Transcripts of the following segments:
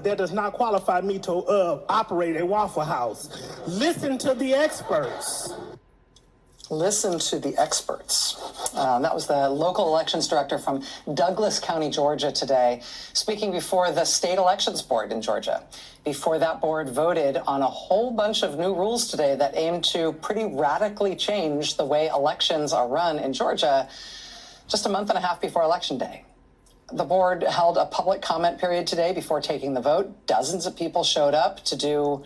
That does not qualify me to operate a Waffle House. Listen to the experts. Listen to the experts. That was the local elections director from Douglas County, Georgia today, speaking before the state elections board in Georgia. Before that board voted on a whole bunch of new rules today that aim to pretty radically change the way elections are run in Georgia just a month and a half before Election Day. The board held a public comment period today before taking the vote. Dozens of people showed up to do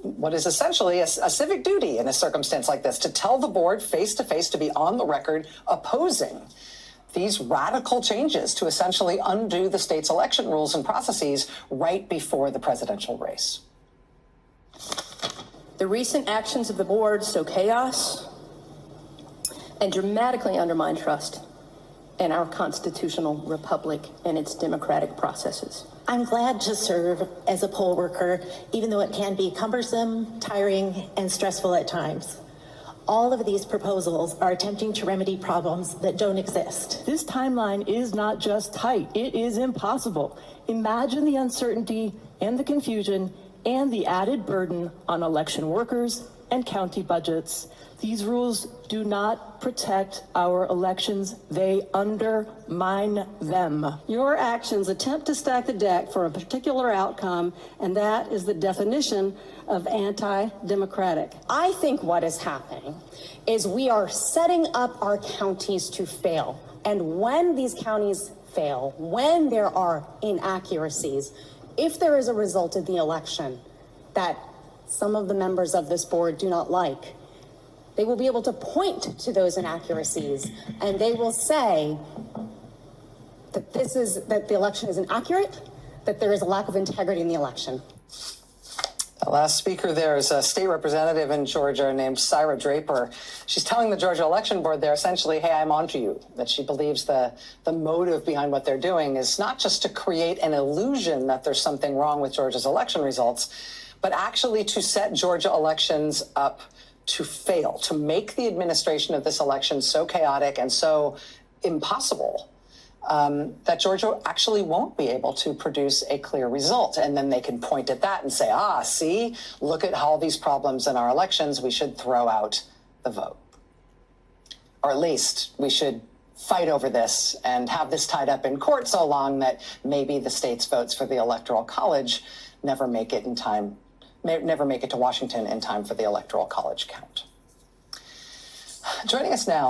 what is essentially a civic duty in a circumstance like this, to tell the board face to face, to be on the record opposing these radical changes to essentially undo the state's election rules and processes right before the presidential race. The recent actions of the board sow chaos and dramatically undermine trust in our constitutional republic and its democratic processes. I'm glad to serve as a poll worker, even though it can be cumbersome, tiring, and stressful at times. All of these proposals are attempting to remedy problems that don't exist. This timeline is not just tight, it is impossible. Imagine the uncertainty and the confusion and the added burden on election workers and county budgets. These rules do not protect our elections, they undermine them. Your actions attempt to stack the deck for a particular outcome, and that is the definition of anti-democratic. I think what is happening is we are setting up our counties to fail. And when these counties fail, when there are inaccuracies, if there is a result of the election that some of the members of this board do not like, they will be able to point to those inaccuracies and they will say that that the election is inaccurate, that there is a lack of integrity in the election. The last speaker there is a state representative in Georgia named CRA Draper. She's telling the Georgia Election Board there essentially, hey, I'm onto you, that she believes the motive behind what they're doing is not just to create an illusion that there's something wrong with Georgia's election results, but actually to set Georgia elections up to fail, to make the administration of this election so chaotic and so impossible that Georgia actually won't be able to produce a clear result. And then they can point at that and say, see, look at all these problems in our elections. We should throw out the vote. Or at least we should fight over this and have this tied up in court so long that maybe the state's votes for the Electoral College never make it in time, never make it to Washington in time for the Electoral College count. Joining us now